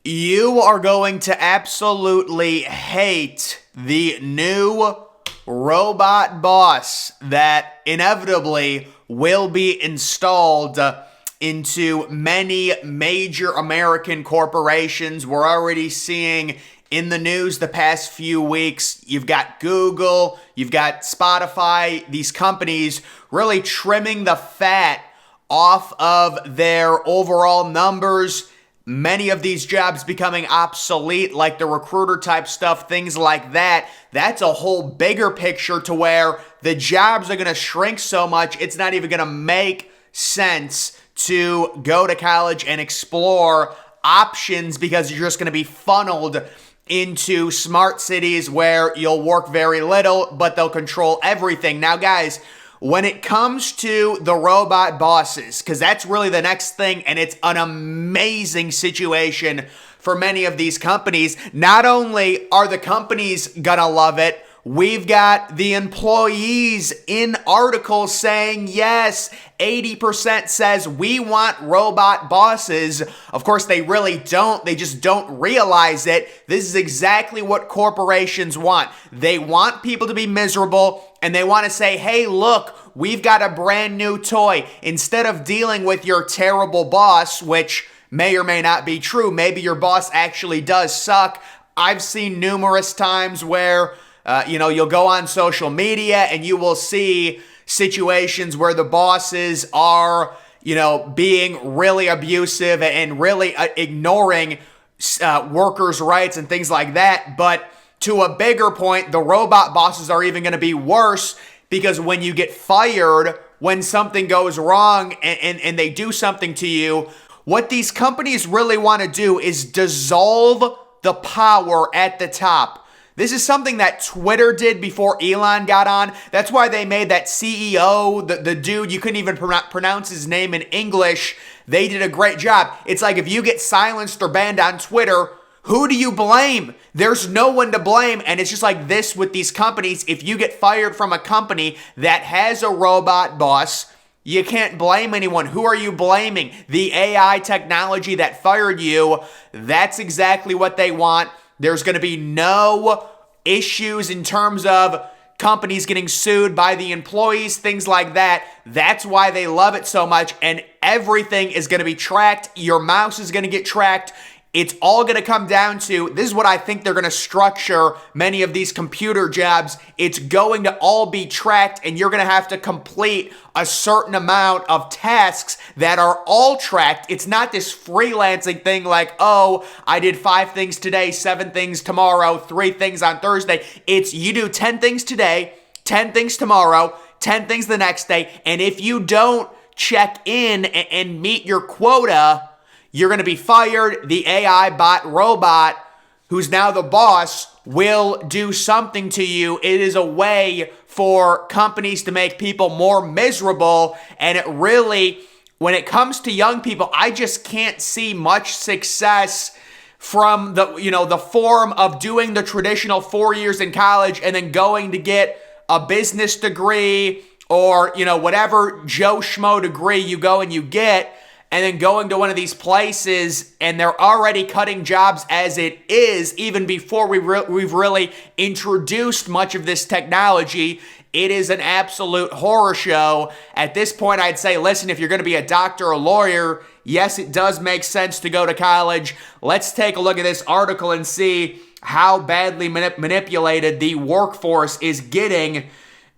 You are going to absolutely hate the new robot boss that inevitably will be installed into many major American corporations. We're already seeing in the news the past few weeks, you've got Google, you've got Spotify, these companies really trimming the fat off of their overall numbers. Many of these jobs becoming obsolete, like the recruiter type stuff, things like that. That's a whole bigger picture to where the jobs are going to shrink so much, it's not even going to make sense to go to college and explore options because you're just going to be funneled into smart cities where you'll work very little, but they'll control everything. Now, guys, when it comes to the robot bosses, because that's really the next thing, and it's an amazing situation for many of these companies. Not only are the companies gonna love it, we've got the employees in articles saying, yes, 80% says we want robot bosses. Of course, they really don't. They just don't realize it. This is exactly what corporations want. They want people to be miserable, and they want to say, hey, look, we've got a brand new toy. Instead of dealing with your terrible boss, which may or may not be true, maybe your boss actually does suck. I've seen numerous times where you'll go on social media and you will see situations where the bosses are, being really abusive and really ignoring workers' rights and things like that. But to a bigger point, the robot bosses are even going to be worse because when you get fired, when something goes wrong and they do something to you, what these companies really want to do is dissolve the power at the top. This is something that Twitter did before Elon got on. That's why they made that CEO, the dude, you couldn't even pronounce his name in English. They did a great job. It's like if you get silenced or banned on Twitter, who do you blame? There's no one to blame. And it's just like this with these companies. If you get fired from a company that has a robot boss, you can't blame anyone. Who are you blaming? The AI technology that fired you. That's exactly what they want. There's going to be no issues in terms of companies getting sued by the employees, things like that. That's why they love it so much. And everything is going to be tracked. Your mouse is going to get tracked. It's all going to come down to, this is what I think they're going to structure many of these computer jobs. It's going to all be tracked, and you're going to have to complete a certain amount of tasks that are all tracked. It's not this freelancing thing like, oh, I did 5 things today, 7 things tomorrow, 3 things on Thursday. It's you do 10 things today, 10 things tomorrow, 10 things the next day, and if you don't check in and meet your quota, you're going to be fired. The AI bot robot, who's now the boss, will do something to you. It is a way for companies to make people more miserable. And it really, when it comes to young people, I just can't see much success from the form of doing the traditional 4 years in college and then going to get a business degree or, whatever Joe Schmo degree you go and you get, and then going to one of these places and they're already cutting jobs as it is, even before we've really introduced much of this technology. It is an absolute horror show. At this point, I'd say, listen, if you're going to be a doctor or lawyer, yes, it does make sense to go to college. Let's take a look at this article and see how badly manipulated the workforce is getting.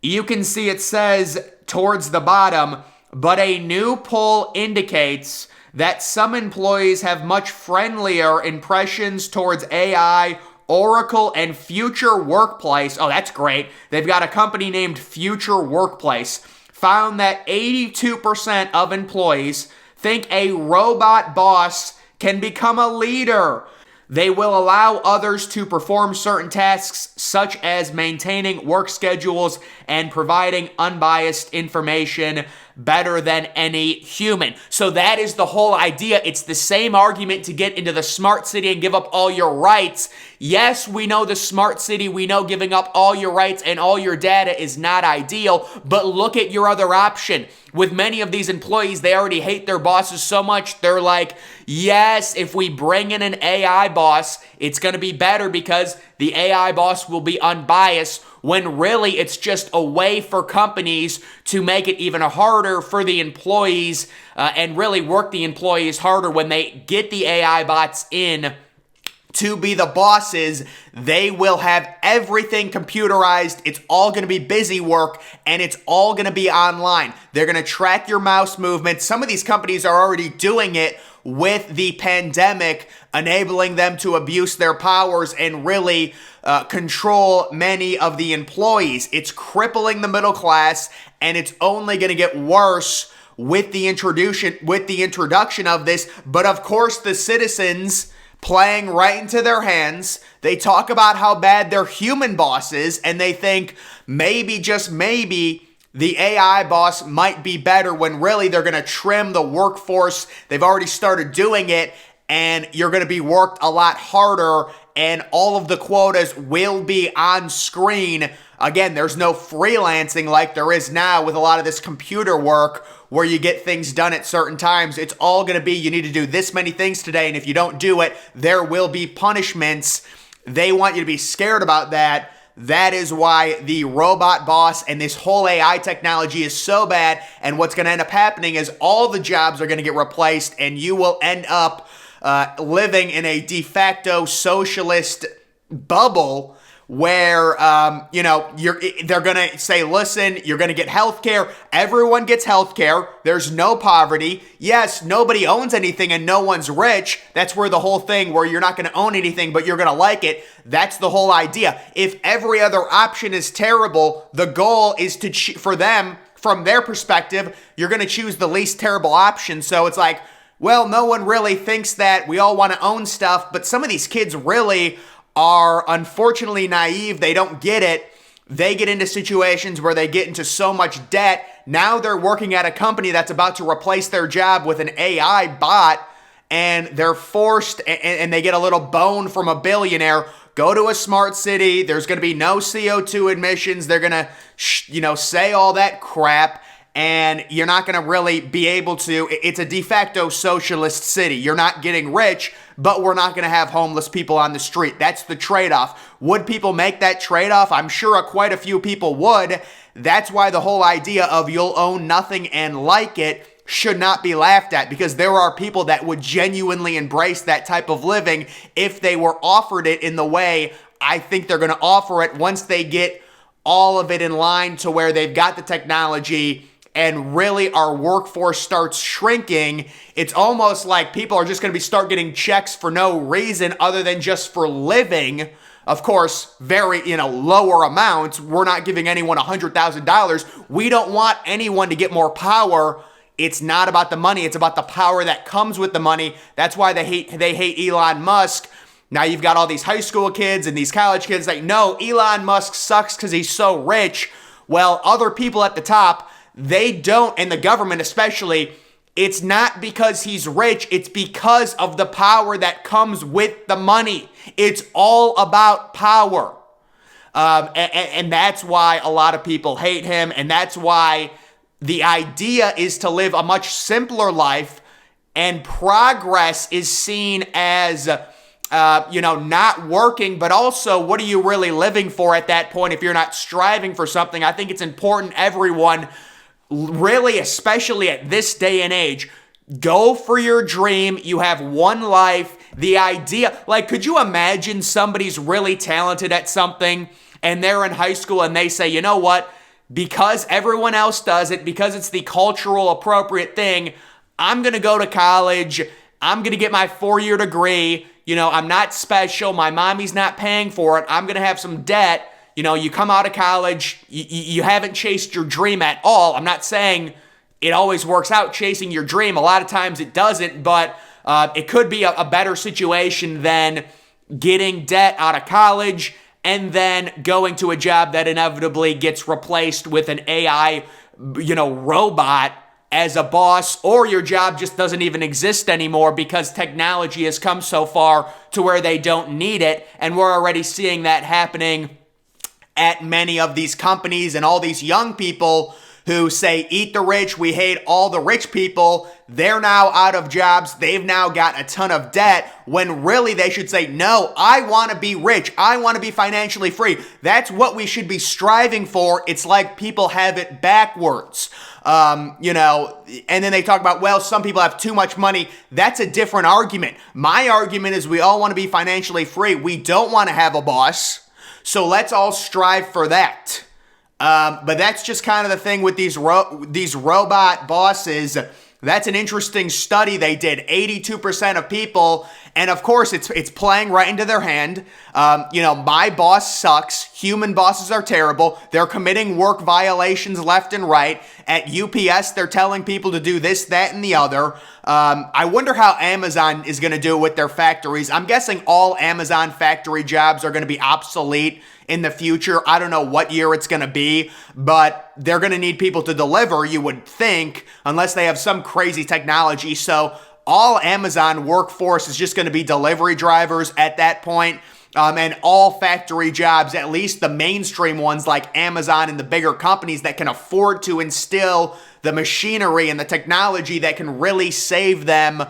You can see it says towards the bottom, but a new poll indicates that some employees have much friendlier impressions towards AI, Oracle, and Future Workplace. Oh, that's great. They've got a company named Future Workplace. Found that 82% of employees think a robot boss can become a leader. They will allow others to perform certain tasks, such as maintaining work schedules and providing unbiased information. better than any human. So that is the whole idea. It's the same argument to get into the smart city and give up all your rights. Yes, we know the smart city, we know giving up all your rights and all your data is not ideal, but look at your other option. With many of these employees, they already hate their bosses so much, they're like, yes, if we bring in an AI boss, it's going to be better because the AI boss will be unbiased, when really it's just a way for companies to make it even harder for the employees and really work the employees harder when they get the AI bots in to be the bosses. They will have everything computerized. It's all going to be busy work, and it's all going to be online. They're going to track your mouse movements. Some of these companies are already doing it with the pandemic, enabling them to abuse their powers and really control many of the employees. It's crippling the middle class, and it's only going to get worse with the introduction of this. But of course, the citizens playing right into their hands. They talk about how bad their human boss is, and they think maybe, just maybe, the AI boss might be better, when really they're going to trim the workforce. They've already started doing it, and you're going to be worked a lot harder, and all of the quotas will be on screen. Again, there's no freelancing like there is now with a lot of this computer work where you get things done at certain times. It's all going to be, you need to do this many things today, and if you don't do it, there will be punishments. They want you to be scared about that. That is why the robot boss and this whole AI technology is so bad, and what's going to end up happening is all the jobs are going to get replaced, and you will end up living in a de facto socialist bubble where, they're going to say, listen, you're going to get health care. Everyone gets health care. There's no poverty. Yes, nobody owns anything and no one's rich. That's where the whole thing where you're not going to own anything, but you're going to like it. That's the whole idea. If every other option is terrible, the goal is to, for them, from their perspective, you're going to choose the least terrible option. So it's like, well, no one really thinks that. We all want to own stuff, but some of these kids really are unfortunately naive. They don't get it. They get into situations where they get into so much debt. Now they're working at a company that's about to replace their job with an AI bot, and they're forced, and they get a little bone from a billionaire. Go to a smart city. There's going to be no CO2 emissions. They're going to, say all that crap. And you're not going to really be able to, it's a de facto socialist city. You're not getting rich, but we're not going to have homeless people on the street. That's the trade-off. Would people make that trade-off? I'm sure quite a few people would. That's why the whole idea of you'll own nothing and like it should not be laughed at, because there are people that would genuinely embrace that type of living if they were offered it in the way I think they're going to offer it once they get all of it in line to where they've got the technology and really our workforce starts shrinking. It's almost like people are just going to start getting checks for no reason other than just for living. Of course, very, lower amounts. We're not giving anyone $100,000. We don't want anyone to get more power. It's not about the money. It's about the power that comes with the money. That's why they hate Elon Musk. Now you've got all these high school kids and these college kids like, no, Elon Musk sucks because he's so rich. Well, other people at the top, they don't, and the government especially, it's not because he's rich, it's because of the power that comes with the money. It's all about power. And that's why a lot of people hate him, and that's why the idea is to live a much simpler life, and progress is seen as not working, but also what are you really living for at that point if you're not striving for something? I think it's important everyone, really, especially at this day and age, go for your dream. You have one life. The idea, could you imagine somebody's really talented at something and they're in high school and they say, you know what, because everyone else does it, because it's the cultural appropriate thing, I'm going to go to college. I'm going to get my 4-year degree. I'm not special. My mommy's not paying for it. I'm going to have some debt. You come out of college, you haven't chased your dream at all. I'm not saying it always works out chasing your dream. A lot of times it doesn't, but it could be a better situation than getting debt out of college and then going to a job that inevitably gets replaced with an AI, robot as a boss, or your job just doesn't even exist anymore because technology has come so far to where they don't need it. And we're already seeing that happening at many of these companies, and all these young people who say, eat the rich, we hate all the rich people, they're now out of jobs, they've now got a ton of debt, when really they should say, no, I want to be rich, I want to be financially free. That's what we should be striving for. It's like people have it backwards. And then they talk about, well, some people have too much money. That's a different argument. My argument is we all want to be financially free. We don't want to have a boss. So let's all strive for that. But that's just kind of the thing with these robot bosses. That's an interesting study they did. 82% of people, and of course it's playing right into their hand. My boss sucks. Human bosses are terrible. They're committing work violations left and right. At UPS, they're telling people to do this, that, and the other. I wonder how Amazon is going to do it with their factories. I'm guessing all Amazon factory jobs are going to be obsolete in the future. I don't know what year it's going to be, but they're going to need people to deliver, you would think, unless they have some crazy technology. So all Amazon workforce is just going to be delivery drivers at that point. And all factory jobs, at least the mainstream ones like Amazon and the bigger companies that can afford to instill the machinery and the technology that can really save them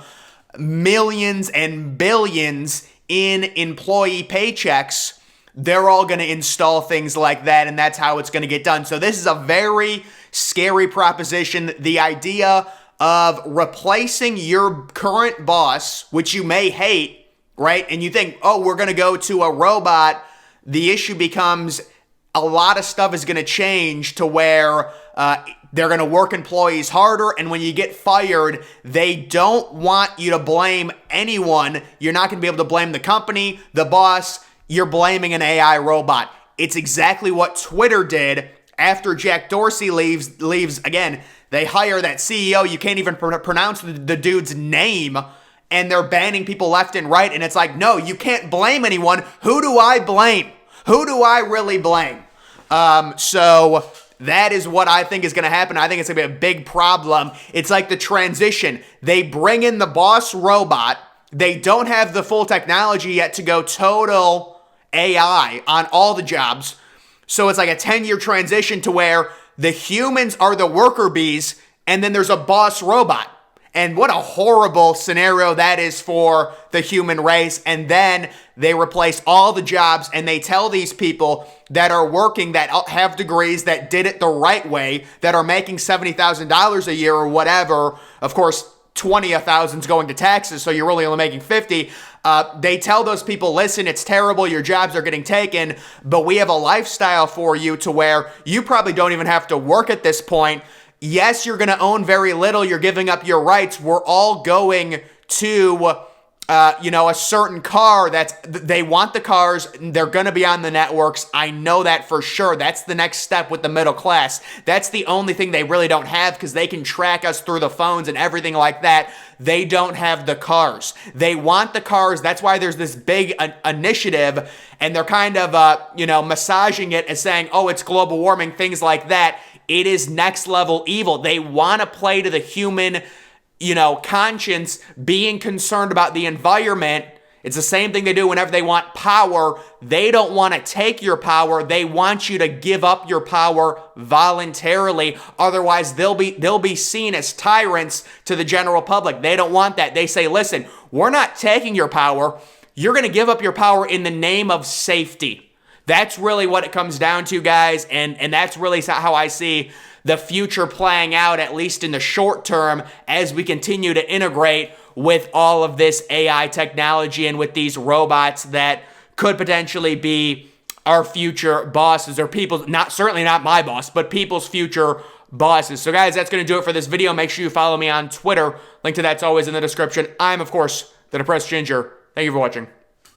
millions and billions in employee paychecks, they're all going to install things like that, and that's how it's going to get done. So this is a very scary proposition. The idea of replacing your current boss, which you may hate, right? And you think, oh, we're going to go to a robot. The issue becomes a lot of stuff is going to change to where they're going to work employees harder. And when you get fired, they don't want you to blame anyone. You're not going to be able to blame the company, the boss. You're blaming an AI robot. It's exactly what Twitter did after Jack Dorsey leaves. Again, they hire that CEO. You can't even pronounce the dude's name, and they're banning people left and right. And it's like, no, you can't blame anyone. Who do I blame? Who do I really blame? So that is what I think is going to happen. I think it's going to be a big problem. It's like the transition. They bring in the boss robot. They don't have the full technology yet to go total AI on all the jobs. So it's like a 10-year transition to where the humans are the worker bees, and then there's a boss robot. And what a horrible scenario that is for the human race. And then they replace all the jobs, and they tell these people that are working, that have degrees, that did it the right way, that are making $70,000 a year or whatever. Of course, 20,000 is going to taxes, so you're really only making 50. They tell those people, listen, it's terrible, your jobs are getting taken, but we have a lifestyle for you to where you probably don't even have to work at this point. Yes, you're going to own very little, you're giving up your rights. We're all going to a certain car they want the cars. They're going to be on the networks. I know that for sure. That's the next step with the middle class. That's the only thing they really don't have, because they can track us through the phones and everything like that. They don't have the cars. They want the cars. That's why there's this big initiative, and they're kind of, massaging it as saying, oh, it's global warming, things like that. It is next level evil. They want to play to the human conscience, being concerned about the environment. It's the same thing they do whenever they want power. They don't want to take your power. They want you to give up your power voluntarily. Otherwise, they'll be seen as tyrants to the general public. They don't want that. They say, listen, we're not taking your power. You're going to give up your power in the name of safety. That's really what it comes down to, guys. And that's really how I see the future playing out, at least in the short term, as we continue to integrate with all of this AI technology and with these robots that could potentially be our future bosses, or people, certainly not my boss, but people's future bosses. So guys, that's going to do it for this video. Make sure you follow me on Twitter. Link to that's always in the description. I'm, of course, the Depressed Ginger. Thank you for watching.